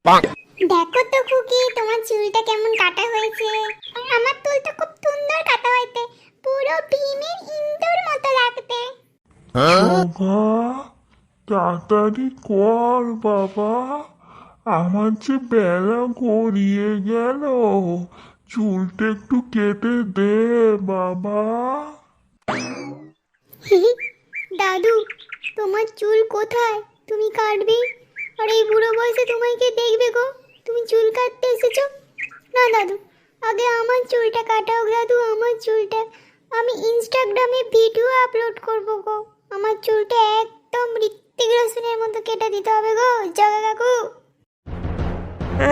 দেখো তো খুকি, তোমার চুলটা কেমন কাটা হয়েছে। আমার চুলটা খুব সুন্দর কাটা হয়েছে, পুরো ভীমের ইন্দুর মতো লাগতে। বাবা, তাড়াতাড়ি কর বাবা, আমার যে বেলা গড়িয়ে গেল, চুলটা একটু কেটে দে বাবা। দাদু, তোমার চুল কোথায়? তুমি কাটবে? আর এই বুড়ো বয়সে তোমায় কে দেখবে গো? তুমি চুল কাটতে এসেছো? না দাদু, আগে আমার চুলটা কাটাও দাদু, আমার চুলটা। আমি ইনস্টাগ্রামে ভিডিও আপলোড করব গো। আমার চুলটা একদম ঋত্বিক রোশনের মতো কেটে দিতে হবে গো জগা কাকু।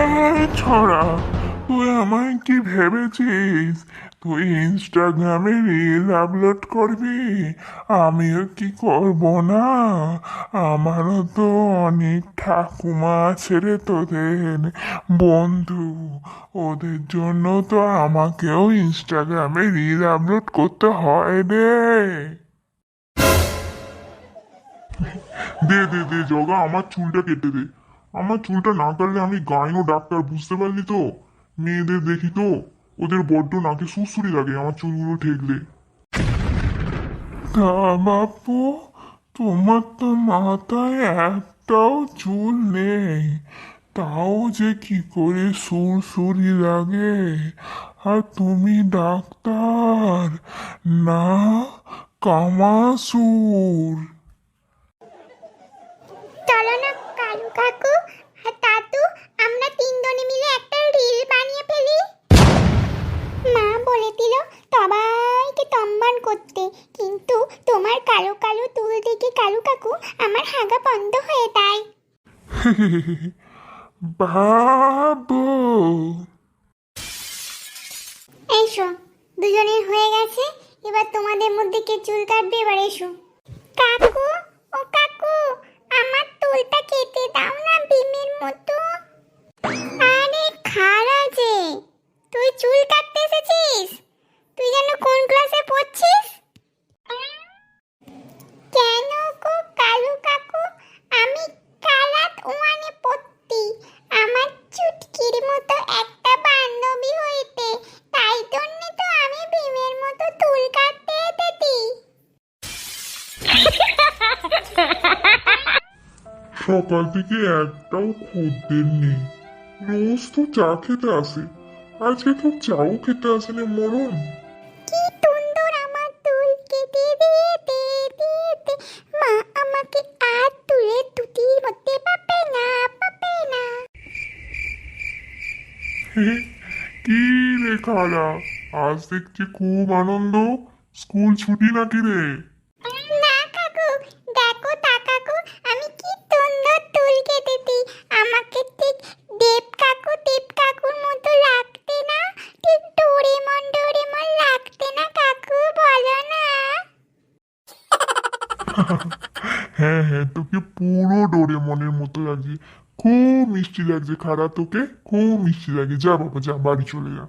এই ছড়া, তুই আমায় কি ভেবেছিস তুই ইনস্টাগ্রামে রিল আপলোড করবি? আমিও কি করব না? আমারও তো অনেক ঠাকুমা আছে রে তোদের বন্ধু, ওদের জন্য তো আমাকেও ইনস্টাগ্রামে রিল আপলোড করতে হয় রে। দে দে দে জগা, আমার চুলটা কেটে দে। আমার চুলটা না কাটলে আমি গাইনো ডাক্তার, বুঝতে পারলি তো? মেয়েদের দেখি তো, ওদের বড্ড নাকে সুরসুরি লাগে আমার চুলগুলো ঠেকলে। তা বাপু, তোমার তো মাথায় একটাও চুল নেই, তাও যে কি করে সুরসুরি লাগে। আর তুমি ডাক্তার না কামাসুর? চলো না কালু কাকু আর দাদু, আমরা তিনজনে মিলে একটা রিল বানিয়ে ফেলি। মা বলে দিল সবাইকে সম্মান করতে, কিন্তু তোমার কালো কালো চুল দেখে কালু কাকু আমার হাগা বন্ধ হয়ে যায়। বাবু, এসো, দুজনের হয়ে গেছে, এবার তোমাদের মধ্যে কে চুল কাটবে, এবার এসো। কাকু, ও কাকু, আমার চুলটা কেটে দাও না ভীমের মতো। আরে খারা যে, তুই চুল কাটতে এসেছিস? তুই যেন কোন ক্লাসে পড়ছিস? কেন গো কালু কাকু, আমি ক্লাস ওয়ানে পড়তি। আমার চুটকির মতো একটা বান্ধবী হইতে, তাই জন্য তো আমি ভীমের মতো চুল কাটতে এসেছি। সকাল থেকে একটাও খদ্দের নেই, রোজ তো চা খেতে আসে, আজকে তো চাও খেতে আসেনি মরণ। কি সুন্দর আমার চুল কেটে দিয়েছে দিয়েছে, মা আমাকে আর তুলে তুতি হতে পারবে না, পাবে না। কি রে খালা, আজ দেখছি খুব আনন্দ, স্কুল ছুটি নাকি রে? না কাকু, দেখো তা কাকু, আমি কি সুন্দর চুল কেটেছি। আমাকে ঠিক দেব কাকুর মতো লাগতে না? ঠিক ডোরেমন ডোরেমন লাগতে না কাকু, বলো না? হ্যাঁ হ্যাঁ, তোকে পুরো ডোরেমনের মতো লাগছে, খুব মিষ্টি লাগছে খালা, তোকে খুব মিষ্টি লাগে। যা বাবা যা, বাড়ি চলে যা।